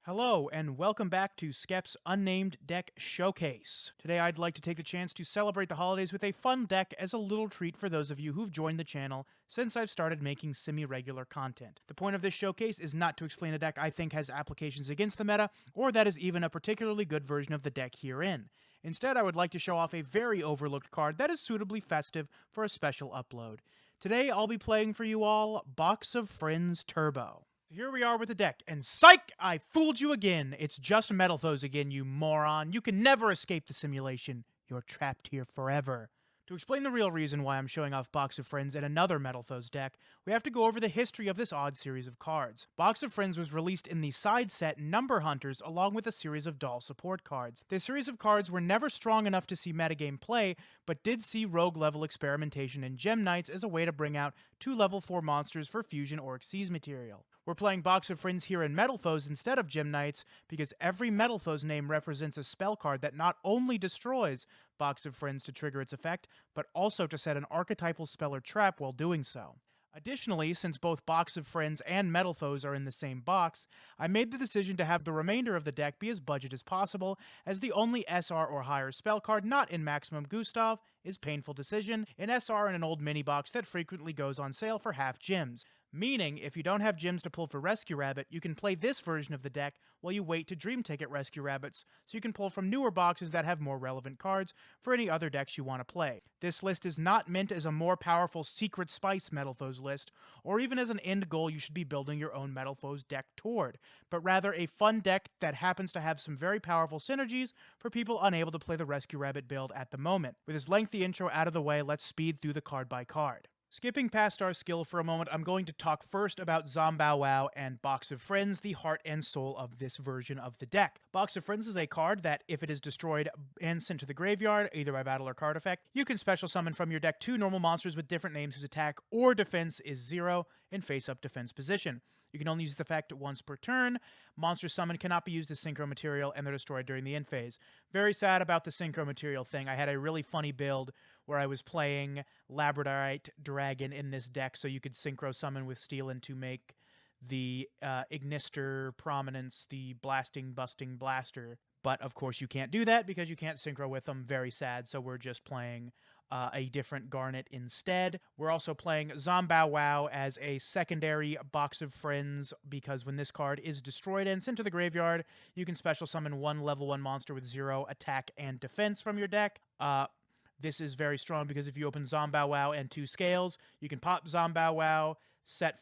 Hello, and welcome back to Skep's Unnamed Deck Showcase. Today I'd like to take the chance to celebrate the holidays with a fun deck as a little treat for those of you who've joined the channel since I've started making semi-regular content. The point of this showcase is not to explain a deck I think has applications against the meta, or that is even a particularly good version of the deck herein. Instead, I would like to show off a very overlooked card that is suitably festive for a special upload. Today I'll be playing for you all Box of Friends Turbo. Here we are with the deck, and psych! I fooled you again! It's just Metalfoes again, you moron! You can never escape the simulation. You're trapped here forever. To explain the real reason why I'm showing off Box of Friends in another Metalfoes deck, we have to go over the history of this odd series of cards. Box of Friends was released in the side set Number Hunters along with a series of doll support cards. This series of cards were never strong enough to see metagame play, but did see rogue level experimentation in Gem Knights as a way to bring out 2 level 4 monsters for fusion or Xyz material. We're playing Box of Friends here in Metalfoes instead of Gem Knights because every Metalfoes name represents a spell card that not only destroys Box of Friends to trigger its effect, but also to set an archetypal spell or trap while doing so. Additionally, since both Box of Friends and Metalfoes are in the same box, I made the decision to have the remainder of the deck be as budget as possible, as the only SR or higher spell card not in Maximum Gustav is Painful Decision, an SR in an old mini box that frequently goes on sale for half gems. Meaning, if you don't have gems to pull for Rescue Rabbit, you can play this version of the deck while you wait to Dream Ticket Rescue Rabbits, so you can pull from newer boxes that have more relevant cards for any other decks you want to play. This list is not meant as a more powerful Secret Spice Metalfoes list, or even as an end goal you should be building your own Metalfoes deck toward, but rather a fun deck that happens to have some very powerful synergies for people unable to play the Rescue Rabbit build at the moment. With this lengthy intro out of the way, let's speed through the card by card. Skipping past our skill for a moment, I'm going to talk first about Zombow Wow and Box of Friends, the heart and soul of this version of the deck. Box of Friends is a card that, if it is destroyed and sent to the graveyard, either by battle or card effect, you can special summon from your deck 2 normal monsters with different names whose attack or defense is 0 in face-up defense position. You can only use the effect once per turn. Monster summon cannot be used as synchro material, and they're destroyed during the end phase. Very sad about the synchro material thing. I had a really funny build where I was playing Labradorite Dragon in this deck, so you could synchro summon with Steelin to make the Ignister Prominence the Blasting Busting Blaster. But of course you can't do that because you can't synchro with them. Very sad, so we're just playing a different Garnet instead. We're also playing Zombow Wow as a secondary Box of Friends because when this card is destroyed and sent to the graveyard, you can special summon 1 level 1 monster with 0 attack and defense from your deck. This is very strong because if you open Zombow Wow and 2 scales, you can pop Zombow Wow, set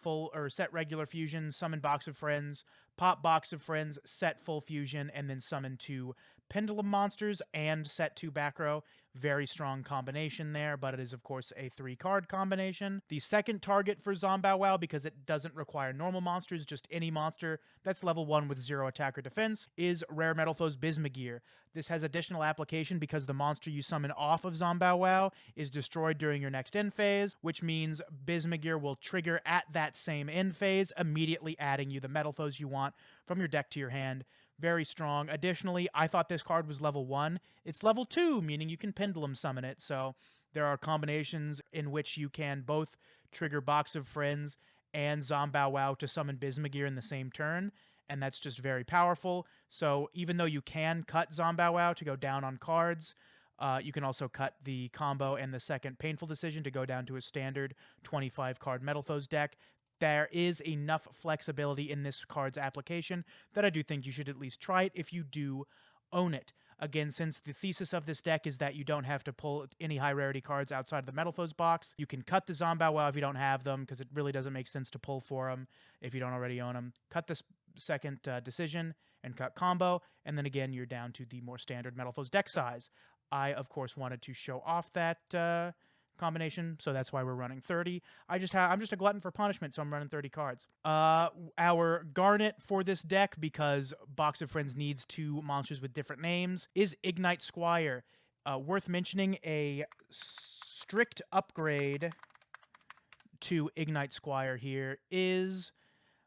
regular fusion, summon Box of Friends, pop Box of Friends, set full fusion, and then summon 2 Pendulum monsters and set 2 back row. Very strong combination there, but it is of course a 3-card combination. The second target for Zombow Wow, because it doesn't require normal monsters, just any monster that's level 1 with 0 attack or defense, is Rare Metalfoes Bismugear. This has additional application because the monster you summon off of Zombow Wow is destroyed during your next end phase, which means Bismugear will trigger at that same end phase, immediately adding you the Metalfoes you want from your deck to your hand. Very strong. Additionally, I thought this card was level 1. It's level 2, meaning you can Pendulum summon it, so there are combinations in which you can both trigger Box of Friends and Zombow Wow to summon Bismugear in the same turn, and that's just very powerful. So even though you can cut Zombow Wow to go down on cards, you can also cut the combo and the second Painful Decision to go down to a standard 25-card Metalfoes deck. There is enough flexibility in this card's application that I do think you should at least try it if you do own it. Again, since the thesis of this deck is that you don't have to pull any high-rarity cards outside of the Metalfoes box, you can cut the Zombow Wow if you don't have them, because it really doesn't make sense to pull for them if you don't already own them. Cut the second decision and cut combo, and then again, you're down to the more standard Metalfoes deck size. I, of course, wanted to show off that combination, so that's why we're running 30. I'm just a glutton for punishment, so I'm running 30 cards. Our Garnet for this deck, because Box of Friends needs 2 monsters with different names, is Ignite Squire. Worth mentioning, a strict upgrade to Ignite Squire here is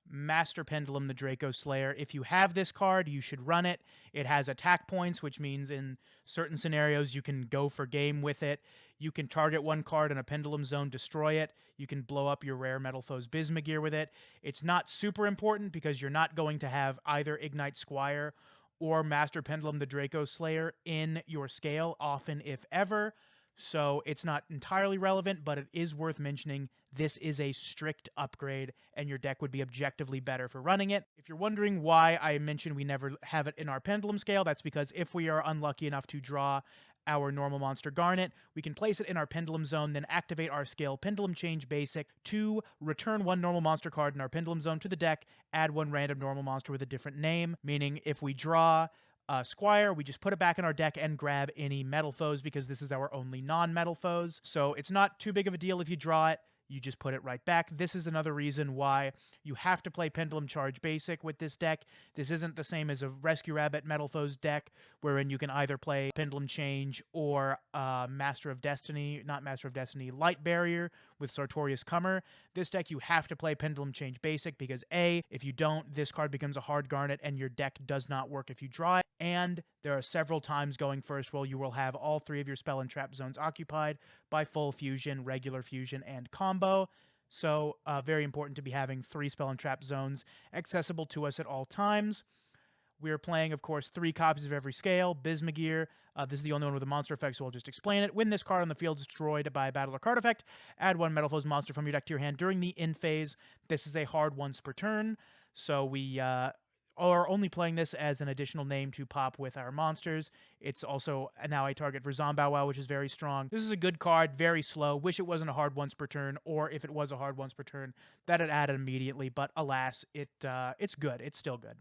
Master Pendulum, the Draco Slayer. If you have this card, you should run it. It has attack points, which means in certain scenarios you can go for game with it. You can target one card in a Pendulum Zone, destroy it. You can blow up your rare Metal Foes Bismugear with it. It's not super important because you're not going to have either Ignite Squire or Master Pendulum, the Draco Slayer in your scale, often if ever. So it's not entirely relevant, but it is worth mentioning this is a strict upgrade, and your deck would be objectively better for running it. If you're wondering why I mentioned we never have it in our Pendulum scale, that's because if we are unlucky enough to draw our normal monster Garnet, we can place it in our Pendulum Zone, then activate our skill Pendulum Change Basic to return one normal monster card in our Pendulum Zone to the deck, add one random normal monster with a different name, meaning if we draw Squire, we just put it back in our deck and grab any Metal Foes because this is our only non-Metal Foes. So it's not too big of a deal if you draw it. You just put it right back. This is another reason why you have to play Pendulum Charge Basic with this deck. This isn't the same as a Rescue Rabbit Metal Foes deck, wherein you can either play Pendulum Change or Master of Destiny, not Master of Destiny, Light Barrier with Sartorius Comer. This deck you have to play Pendulum Change Basic because A, if you don't, this card becomes a hard Garnet and your deck does not work if you draw it. And there are several times going first where you will have all three of your spell and trap zones occupied by full fusion, regular fusion, and combo. So very important to be having 3 spell and trap zones accessible to us at all times. We are playing, of course, 3 copies of every scale. Bismugear, this is the only one with a monster effect, so I'll just explain it. When this card on the field is destroyed by a battle or card effect, add 1 Metal Foes monster from your deck to your hand during the end phase. This is a hard once per turn, so we are only playing this as an additional name to pop with our monsters. It's also now a target for Zombow, which is very strong. This is a good card, very slow. Wish it wasn't a hard once per turn, or if it was a hard once per turn, that'd add it immediately. But alas, it's good. It's still good.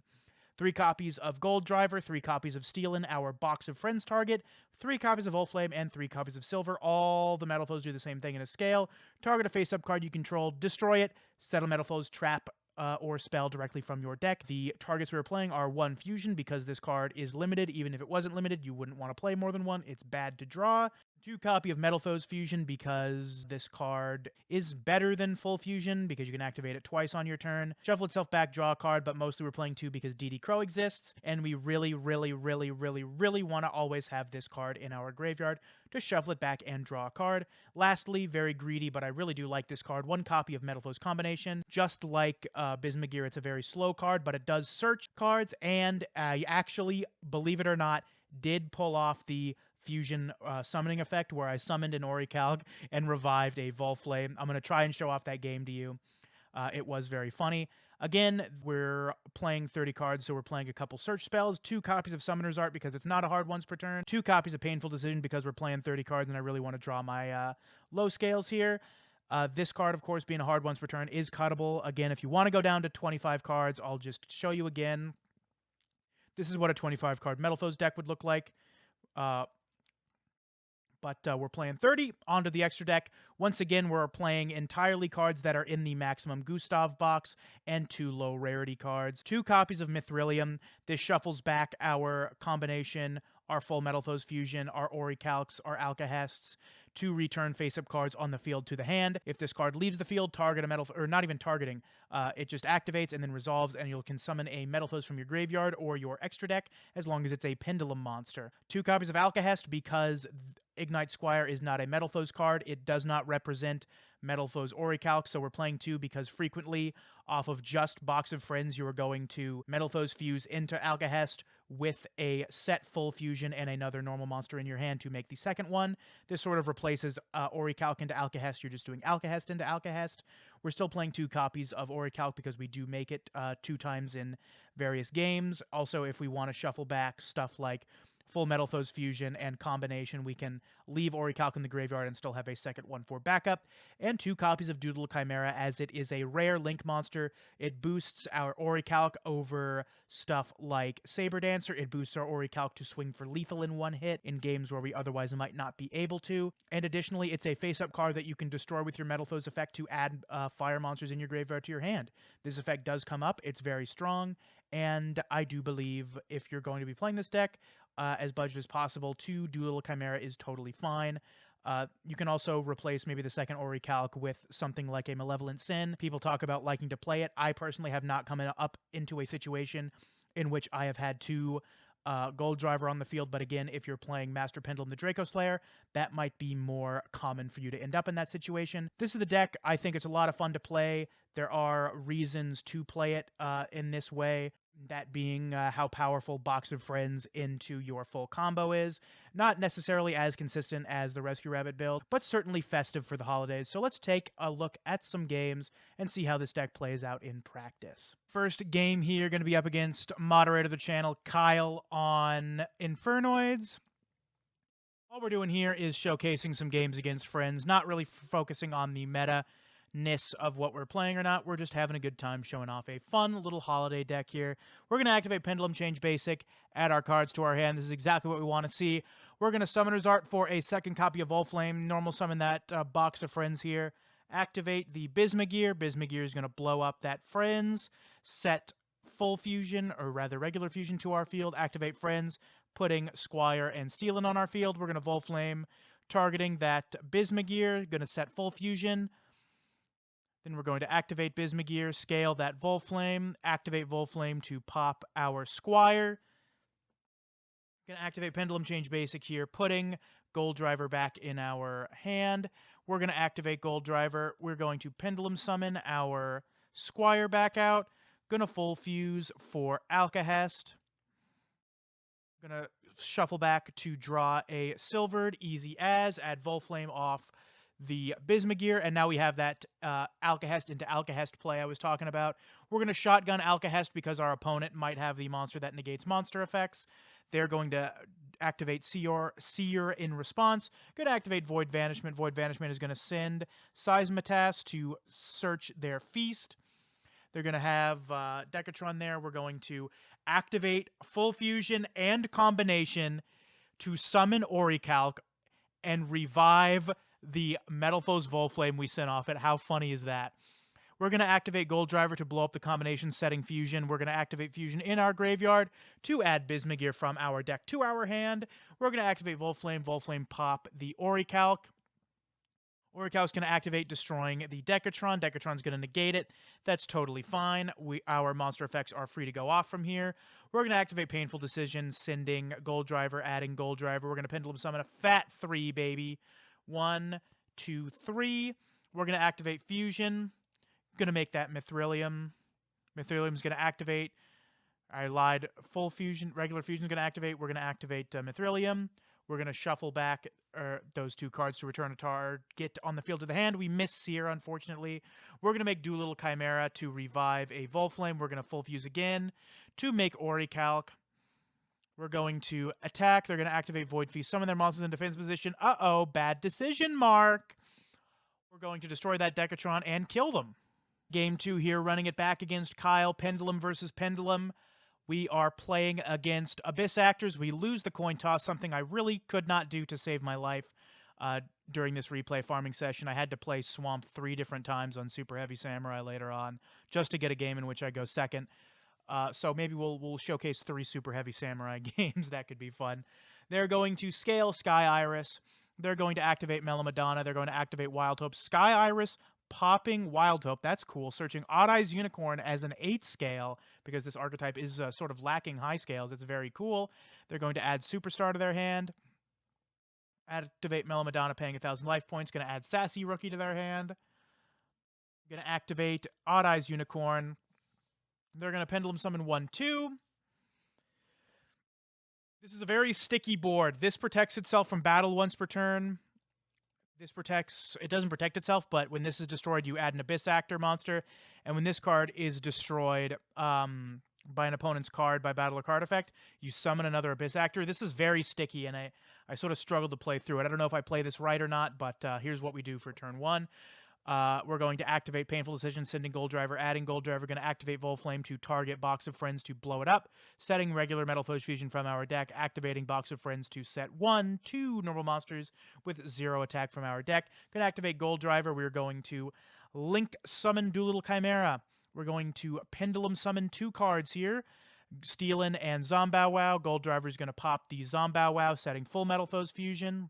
3 copies of Gold Driver, 3 copies of Steelin, our Box of Friends target, 3 copies of Volflame, and 3 copies of Silver. All the Metal Foes do the same thing in a scale. Target a face-up card you control, destroy it, settle Metal Foes, trap, or spell directly from your deck. The targets we are playing are 1 fusion because this card is limited. Even if it wasn't limited, you wouldn't want to play more than 1. It's bad to draw. 2 copy of Metal Foes Fusion because this card is better than full fusion because you can activate it twice on your turn. Shuffle itself back, draw a card, but mostly we're playing 2 because DD Crow exists, and we really want to always have this card in our graveyard to shuffle it back and draw a card. Lastly, very greedy, but I really do like this card, 1 copy of Metal Foes Combination. Just like Bismugear, it's a very slow card, but it does search cards, and I actually, believe it or not, did pull off the fusion summoning effect where I summoned an Orichalc and revived a Volflame. I'm going to try and show off that game to you. It was very funny. Again, we're playing 30 cards, so we're playing a couple search spells, 2 copies of Summoner's Art because it's not a hard once per turn, 2 copies of Painful Decision because we're playing 30 cards and I really want to draw my low scales here. This card, of course, being a hard once per turn, is cuttable. Again, if you want to go down to 25 cards, I'll just show you again. This is what a 25-card Metal Foes deck would look like. But we're playing 30. Onto the extra deck. Once again, we're playing entirely cards that are in the maximum Gustav box and 2 low rarity cards. 2 copies of Mithrilium. This shuffles back our combination, our full Metal Foes Fusion, our Orichalcs, our Alcahests, to return face-up cards on the field to the hand. If this card leaves the field, target a Metal, or not even targeting, it just activates and then resolves, and you can summon a Metal Foes from your graveyard or your extra deck, as long as it's a Pendulum monster. 2 copies of Alcahest because Ignite Squire is not a Metal Foes card. It does not represent Metal Foes Orichalc, so we're playing 2 because frequently, off of just Box of Friends, you are going to Metal Foes fuse into Alcahest with a set full fusion and another normal monster in your hand to make the second one. This sort of replaces Orichalc into Alcahest. You're just doing Alcahest into Alcahest. We're still playing 2 copies of Orichalc because we do make it 2 times in various games. Also, if we want to shuffle back stuff like full Metal Foes Fusion and combination, we can leave Orichalc in the graveyard and still have a second one for backup. And 2 copies of Doodle Chimera, as it is a rare Link monster. It boosts our Orichalc over stuff like Saber Dancer. It boosts our Orichalc to swing for lethal in 1 hit in games where we otherwise might not be able to. And additionally, it's a face-up card that you can destroy with your Metal Foes effect to add fire monsters in your graveyard to your hand. This effect does come up. It's very strong. And I do believe if you're going to be playing this deck, as budget as possible, 2 Doodle Chimera is totally fine. You can also replace maybe the second Ori Calc with something like a Malevolent Sin. People talk about liking to play it. I personally have not come up into a situation in which I have had two Gold Driver on the field, but again, if you're playing Master Pendulum the Draco Slayer, that might be more common for you to end up in that situation. This is the deck. I think it's a lot of fun to play. There are reasons to play it in this way, that being how powerful Box of Friends into your full combo is. Not necessarily as consistent as the Rescue Rabbit build, but certainly festive for the holidays. So let's take a look at some games and see how this deck plays out in practice. First game here, going to be up against moderator of the channel, Kyle, on Infernoids. All we're doing here is showcasing some games against friends, not really focusing on the meta-ness of what we're playing or not. We're just having a good time showing off a fun little holiday deck here. We're going to activate Pendulum Change Basic, add our cards to our hand. This is exactly what we want to see. We're going to Summoner's Art for a second copy of Volflame, normal summon that Box of Friends here. Activate the Bismugear. Bismugear is going to blow up that Friends, set full fusion, or rather regular fusion to our field, activate Friends, putting Squire and Steelin on our field. We're going to Volflame, targeting that Bismugear, going to set full fusion. Then we're going to activate Bismugear, scale that Volflame, activate Volflame to pop our Squire. Going to activate Pendulum Change Basic here, putting Gold Driver back in our hand. We're going to activate Gold Driver. We're going to Pendulum Summon our Squire back out. Going to full fuse for Alcahest. Going to shuffle back to draw a Silvered, easy as, add Volflame off the Bismugear, and now we have that Alcahest into Alcahest play I was talking about. We're going to shotgun Alcahest because our opponent might have the monster that negates monster effects. They're going to activate Seer in response. Going to activate Void Vanishment. Void Vanishment is going to send Seismitas to search their feast. They're going to have Decatron there. We're going to activate Full Fusion and Combination to summon Orichalc and revive the Metal Foes Volflame we sent off it. How funny is that? We're going to activate Gold Driver to blow up the combination, setting Fusion. We're going to activate Fusion in our graveyard to add Bismugear from our deck to our hand. We're going to activate Volflame. Volflame pop the Orichalc. Orichalc's going to activate, destroying the Decatron. Decatron's going to negate it. That's totally fine. Our monster effects are free to go off from here. We're going to activate Painful Decision, sending Gold Driver, adding Gold Driver. We're going to Pendulum Summon a fat 3, baby. 1, 2, 3. We're going to activate Fusion. Going to make that Mithrilium. Mithrilium's going to activate. I lied. Full Fusion, regular Fusion's going to activate. We're going to activate Mithrilium. We're going to shuffle back those two cards to return a target on the field of the hand. We miss Seer, unfortunately. We're going to make Doolittle Chimera to revive a Volflame. We're going to full fuse again to make Orichalc. We're going to attack. They're going to activate Void Feast, summon their monsters in defense position. Uh-oh, bad decision, Mark. We're going to destroy that Decatron and kill them. Game 2 here, running it back against Kyle. Pendulum versus Pendulum. We are playing against Abyss Actors. We lose the coin toss, something I really could not do to save my life during this replay farming session. I had to play Swamp 3 different times on Super Heavy Samurai later on just to get a game in which I go second. So maybe we'll showcase 3 Super Heavy Samurai games. That could be fun. They're going to scale Sky Iris. They're going to activate Melomadonna. They're going to activate Wild Hope. Sky Iris popping Wild Hope. That's cool. Searching Odd Eyes Unicorn as an 8 scale, because this archetype is sort of lacking high scales. It's very cool. They're going to add Superstar to their hand. Activate Melomadonna, paying 1,000 life points. Going to add Sassy Rookie to their hand. Going to activate Odd Eyes Unicorn. They're going to Pendulum Summon 1/2. This is a very sticky board. This protects itself from battle once per turn. This protects, it doesn't protect itself, but when this is destroyed, you add an Abyss Actor monster. And when this card is destroyed by an opponent's card by battle or card effect, you summon another Abyss Actor. This is very sticky, and I sort of struggled to play through it. I don't know if I play this right or not, but here's what we do for turn 1. We're going to activate Painful Decision, sending Gold Driver, adding Gold Driver, going to activate Volflame to target Box of Friends to blow it up, setting regular Metal Foes Fusion from our deck, activating Box of Friends to set 1, 2 normal monsters with 0 attack from our deck. Going to activate Gold Driver. We're going to Link Summon Doolittle Chimera. We're going to Pendulum Summon 2 cards here, Steelin and Zombow Wow. Gold Driver is going to pop the Zombow Wow, setting full Metal Foes Fusion.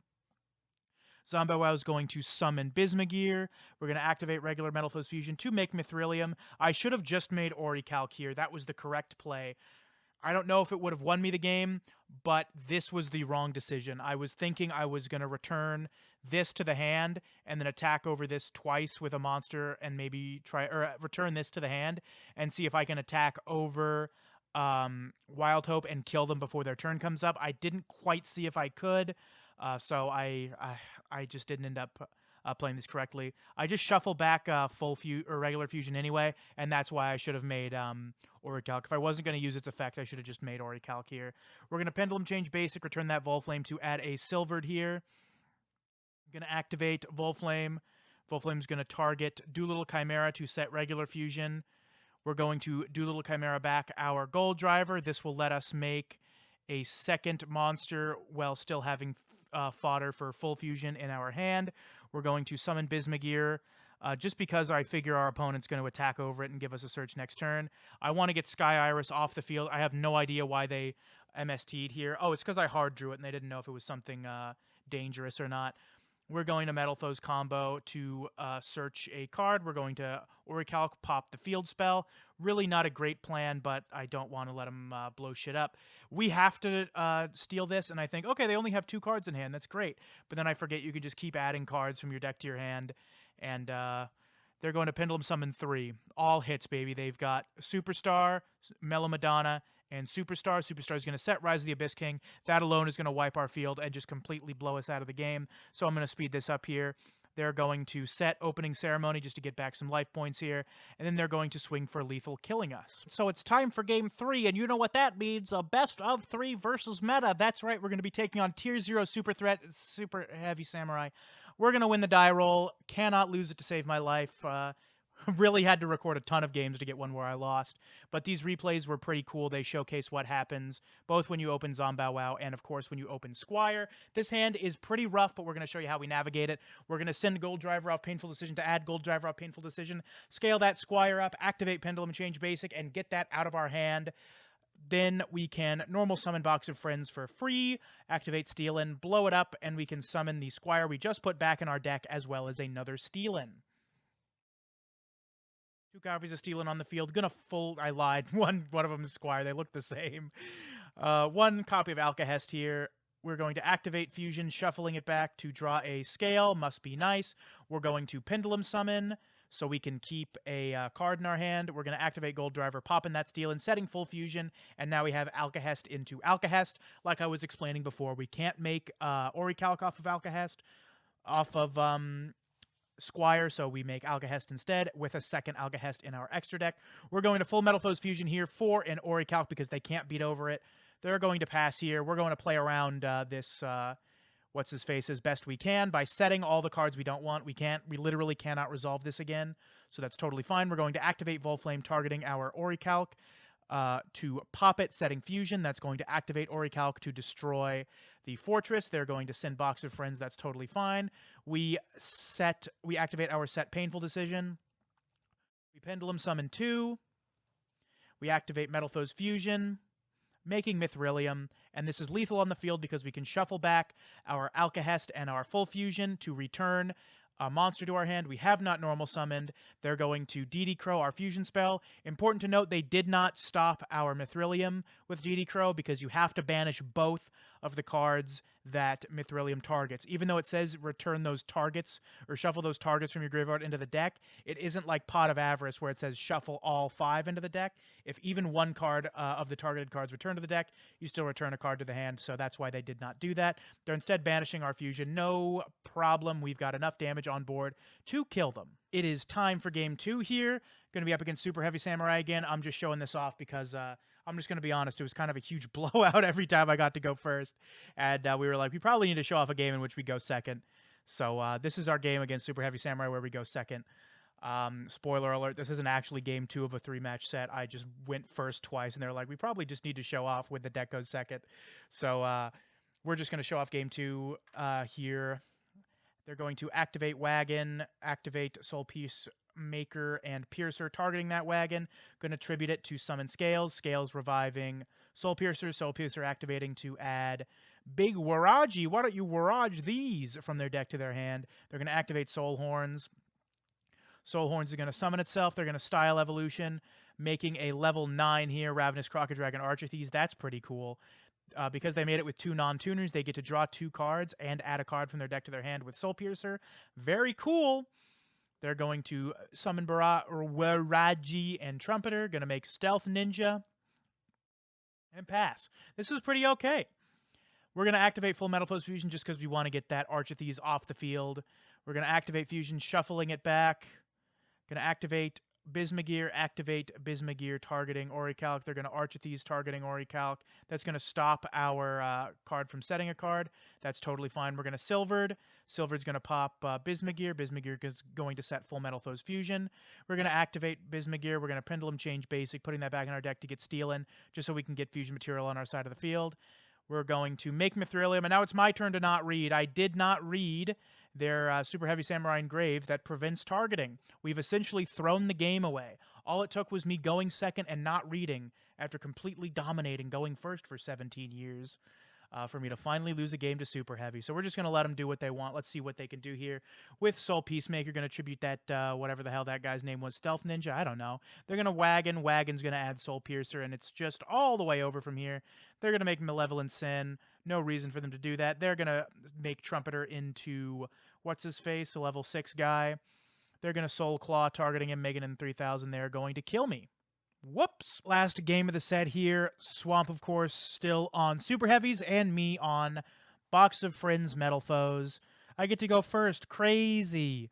Zombow is going to summon Bismugear. We're going to activate regular Metal Foes Fusion to make Mithrilium. I should have just made Orichalc here. That was the correct play. I don't know if it would have won me the game, but this was the wrong decision. I was thinking I was going to return this to the hand and then attack over this twice with a monster and maybe return this to the hand and see if I can attack over Wild Hope and kill them before their turn comes up. I didn't quite see if I could, so I just didn't end up playing this correctly. I just shuffle back regular fusion anyway, and that's why I should have made Orichalc. If I wasn't going to use its effect, I should have just made Orichalc here. We're going to Pendulum Change Basic, return that Volflame to add a Silvered here. I'm going to activate Volflame. Volflame's going to target Doolittle Chimera to set regular fusion. We're going to Doolittle Chimera back our Gold Driver. This will let us make a second monster while still having fodder for full fusion in our hand. We're going to summon Bismugear, just because I figure our opponent's going to attack over it and give us a search next turn. I want to get Sky Iris off the field. I have no idea why they MST'd here. Oh, it's because I hard drew it and they didn't know if it was something dangerous or not. We're going to Metal Foes combo to search a card. We're going to Orichalc, pop the field spell. Really not a great plan, but I don't want to let them blow shit up. We have to steal this, and I think, okay, they only have 2 cards in hand. That's great. But then I forget you can just keep adding cards from your deck to your hand, and they're going to Pendulum Summon 3. All hits, baby. They've got Superstar, Mellow Madonna, and Superstar. Superstar is going to set Rise of the Abyss King. That alone is going to wipe our field and just completely blow us out of the game. So I'm going to speed this up here. They're going to set Opening Ceremony just to get back some life points here. And then they're going to swing for lethal, killing us. So it's time for game 3, and you know what that means. A best of 3 versus meta. That's right, we're going to be taking on Tier 0 Super Threat, Super Heavy Samurai. We're going to win the die roll. Cannot lose it to save my life. Really had to record a ton of games to get one where I lost. But these replays were pretty cool. They showcase what happens, both when you open Zombow and, of course, when you open Squire. This hand is pretty rough, but we're going to show you how we navigate it. We're going to send Gold Driver off Painful Decision to add Gold Driver off Painful Decision, scale that Squire up, activate Pendulum Change Basic, and get that out of our hand. Then we can normal summon Box of Friends for free, activate Steal-In, blow it up, and we can summon the Squire we just put back in our deck, as well as another Steal-In. 2 copies of Steal-In on the field. I lied. One of them is Squire. They look the same. 1 copy of Alcahest here. We're going to activate Fusion, shuffling it back to draw a Scale. Must be nice. We're going to Pendulum Summon so we can keep a card in our hand. We're going to activate Gold Driver, popping that Steal-In, setting full Fusion, and now we have Alcahest into Alcahest. Like I was explaining before, we can't make Orichalc off of Alcahest, off of Squire, so we make Alcahest instead with a second Alcahest in our extra deck. We're going to full Metal Foes Fusion here for an Orichalc because they can't beat over it. They're going to pass here. We're going to play around this what's-his-face as best we can by setting all the cards we don't want. We literally cannot resolve this again, so that's totally fine. We're going to activate Volflame, targeting our Orichalc to pop it, setting Fusion. That's going to activate Orichalc to destroy the fortress. They're going to send Box of Friends. That's totally fine. We activate our set Painful Decision. We Pendulum Summon 2. We activate Metal Foes Fusion, making Mithrilium, and this is lethal on the field because we can shuffle back our Alcahest and our full Fusion to return a monster to our hand. We have not normal summoned. They're going to DD Crow our fusion spell. Important to note, they did not stop our Mithrilium with DD Crow because you have to banish both of the cards that Mithrilium targets. Even though it says return those targets or shuffle those targets from your graveyard into the deck, it isn't like Pot of Avarice where it says shuffle all 5 into the deck. If even 1 card of the targeted cards return to the deck, you still return a card to the hand, so that's why they did not do that. They're instead banishing our fusion. No problem. We've got enough damage on board to kill them. It is time for game 2 here. Going to be up against Super Heavy Samurai again. I'm just showing this off because I'm just going to be honest. It was kind of a huge blowout every time I got to go first. And we were like, we probably need to show off a game in which we go second. So this is our game against Super Heavy Samurai where we go second. Spoiler alert, this isn't actually game 2 of a 3-match set. I just went first twice, and they're like, we probably just need to show off when the deck goes second. So we're just going to show off game 2 here. They're going to activate Wagon, activate Soul Piece Maker and Piercer, targeting that Wagon. Going to tribute it to summon Scales. Scales reviving Soul Piercer activating to add Big Waraji. Why don't you Warage these from their deck to their hand? They're going to activate Soul Horns. Soul Horns are going to summon itself. They're going to Style Evolution, making a level 9 here, Ravenous Crocodile Archetype. That's pretty cool. Because they made it with 2 non-tuners, they get to draw 2 cards and add a card from their deck to their hand with Soul Piercer. Very cool. They're going to summon Waraji and Trumpeter, going to make Stealth Ninja, and pass. This is pretty okay. We're going to activate Full Metal Foes Fusion just because we want to get that Archetype off the field. We're going to activate Fusion, shuffling it back. Going to activate Bismugear, targeting Orichalc. They're going to Archetype targeting Orichalc. That's going to stop our card from setting a card. That's totally fine. We're going to Silvered. Silvered's going to pop Bismugear. Bismugear is going to set Full Metal Foes Fusion. We're going to activate Bismugear. We're going to Pendulum Change Basic, putting that back in our deck to get Stealing, just so we can get Fusion material on our side of the field. We're going to make Mithrilium, and now it's my turn to not read. I did not read their Super Heavy Samurai Engrave that prevents targeting. We've essentially thrown the game away. All it took was me going second and not reading after completely dominating, going first for 17 years, for me to finally lose a game to Super Heavy. So we're just going to let them do what they want. Let's see what they can do here. With Soul Peacemaker, going to tribute that, whatever the hell that guy's name was, Stealth Ninja? I don't know. They're going to Wagon. Wagon's going to add Soul Piercer, and it's just all the way over from here. They're going to make Malevolent Sin. No reason for them to do that. They're going to make Trumpeter into, what's-his-face, a level 6 guy. They're going to Soul Claw, targeting him, making him 3,000. They're going to kill me. Whoops. Last game of the set here. Swamp, of course, still on Super Heavies, and me on Box of Friends Metal Foes. I get to go first. Crazy.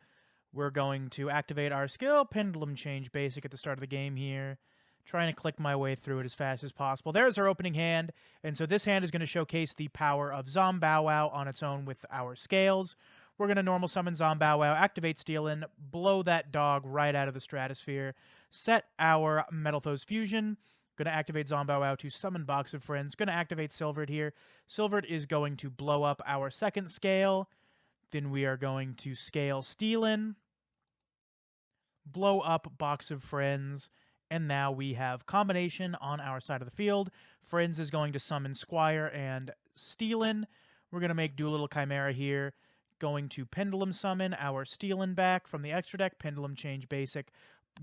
We're going to activate our skill, Pendulum Change Basic at the start of the game here. Trying to click my way through it as fast as possible. There's our opening hand, and so this hand is going to showcase the power of Zombow-Wow on its own with our scales. We're going to normal summon Zombow-Wow, activate Stealin', blow that dog right out of the stratosphere, set our Metal Foes Fusion, going to activate Zombow-Wow to summon Box of Friends, going to activate Silvered here. Silvered is going to blow up our second scale, then we are going to scale Stealin', blow up Box of Friends, and now we have combination on our side of the field. Friends is going to summon Squire and Stealin'. We're going to make Doolittle Chimera here. Going to Pendulum Summon our Stealin' back from the extra deck. Pendulum Change Basic,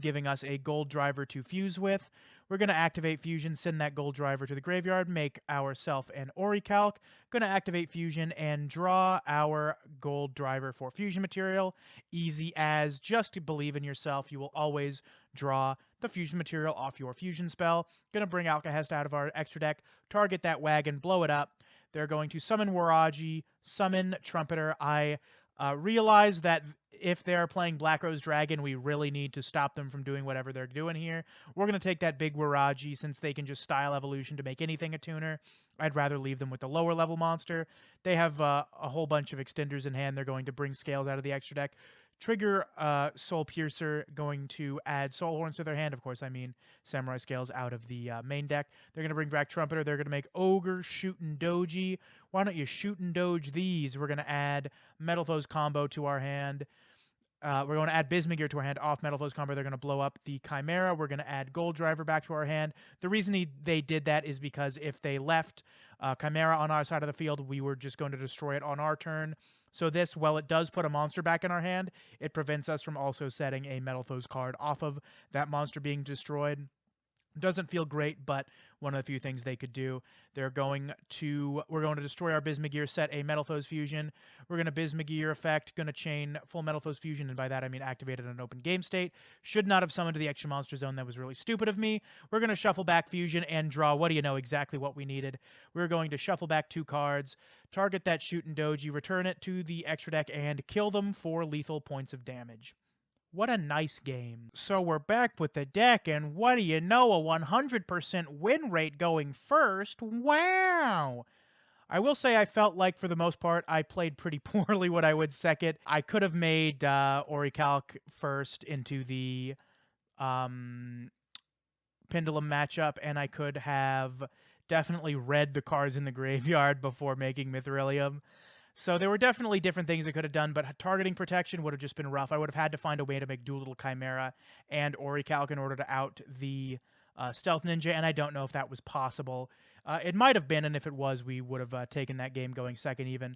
giving us a gold driver to fuse with. We're going to activate Fusion, send that gold driver to the graveyard, make ourself an Orichalc. Going to activate Fusion and draw our gold driver for Fusion material. Easy as, just to believe in yourself. You will always draw the Fusion material off your Fusion spell. Going to bring Alcahest out of our extra deck, target that wagon, blow it up. They're going to summon Waraji, summon Trumpeter. I realize that if they're playing Black Rose Dragon, we really need to stop them from doing whatever they're doing here. We're going to take that big Waraji, since they can just Style Evolution to make anything a tuner. I'd rather leave them with the lower level monster. They have a whole bunch of extenders in hand. They're going to bring Scales out of the extra deck. Trigger Soul Piercer, going to add Soul Horns to their hand. Of course, I mean Samurai Scales out of the main deck. They're going to bring back Trumpeter. They're going to make Ogre, Shootin' Doji. Why don't you Shootin' Doge these? We're going to add Metal Foes combo to our hand. We're going to add Bismugear to our hand off Metal Foes combo. They're going to blow up the Chimera. We're going to add Gold Driver back to our hand. The reason they did that is because if they left Chimera on our side of the field, we were just going to destroy it on our turn. So this, while it does put a monster back in our hand, it prevents us from also setting a Metal Foes card off of that monster being destroyed. Doesn't feel great, but one of the few things they could do. We're going to destroy our Bismugear, set a Metal Foes Fusion. We're going to Bismugear effect, going to chain full Metal Foes Fusion, and by that I mean activated in an open game state. Should not have summoned to the extra monster zone. That was really stupid of me. We're going to shuffle back Fusion and draw, what do you know, exactly what we needed. We're going to shuffle back 2 cards, target that Shootin' Doji, return it to the extra deck, and kill them for lethal points of damage. What a nice game. So we're back with the deck, and what do you know, a 100% win rate going first. Wow! I will say I felt like, for the most part, I played pretty poorly when I went second. I could have made Orichalc first into the Pendulum matchup, and I could have definitely read the cards in the graveyard before making Mithrilium. So there were definitely different things I could have done, but targeting protection would have just been rough. I would have had to find a way to make Doolittle Chimera and Orichalc in order to out the Stealth Ninja, and I don't know if that was possible. It might have been, and if it was, we would have taken that game going second even.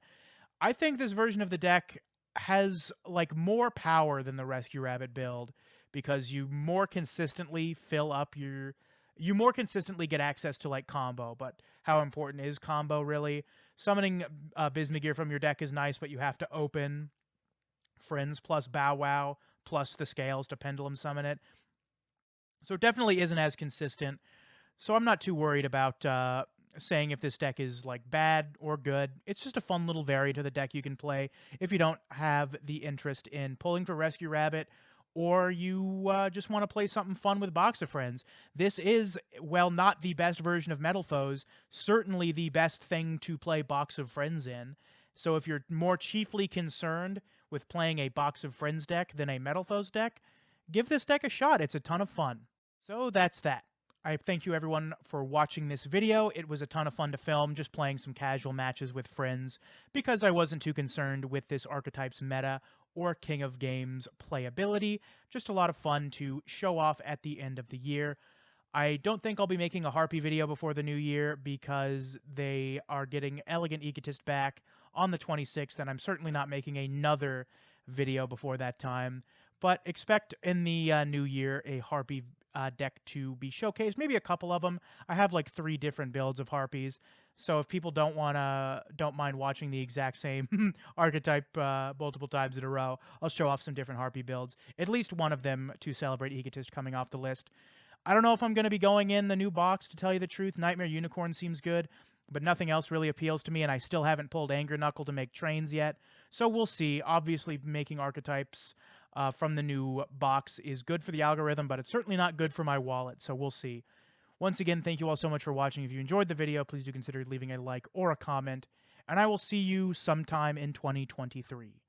I think this version of the deck has like more power than the Rescue Rabbit build because you more consistently fill up your you more consistently get access to like combo, but how important is combo really? Summoning Bismugear from your deck is nice, but you have to open Friends plus Bow Wow plus the Scales to Pendulum Summon it. So it definitely isn't as consistent. So I'm not too worried about saying if this deck is like bad or good. It's just a fun little variant of the deck you can play if you don't have the interest in pulling for Rescue Rabbit, or you just want to play something fun with Box of Friends. This is, well, not the best version of Metal Foes, certainly the best thing to play Box of Friends in. So if you're more chiefly concerned with playing a Box of Friends deck than a Metal Foes deck, give this deck a shot. It's a ton of fun. So that's that. I thank you everyone for watching this video. It was a ton of fun to film, just playing some casual matches with friends, because I wasn't too concerned with this Archetypes meta or King of Games playability. Just a lot of fun to show off at the end of the year. I don't think I'll be making a Harpy video before the new year because they are getting Elegant Egotist back on the 26th, and I'm certainly not making another video before that time. But expect in the new year a Harpy deck to be showcased, maybe a couple of them. I have like 3 different builds of Harpies, so if people don't mind watching the exact same archetype multiple times in a row, I'll show off some different Harpy builds, at least one of them to celebrate Egotist coming off the list. I don't know if I'm going to be going in the new box, to tell you the truth. Nightmare Unicorn seems good, but nothing else really appeals to me, and I still haven't pulled Anger Knuckle to make trains yet, so we'll see. Obviously, making archetypes from the new box is good for the algorithm, but it's certainly not good for my wallet, so we'll see. Once again, thank you all so much for watching. If you enjoyed the video, please do consider leaving a like or a comment, and I will see you sometime in 2023.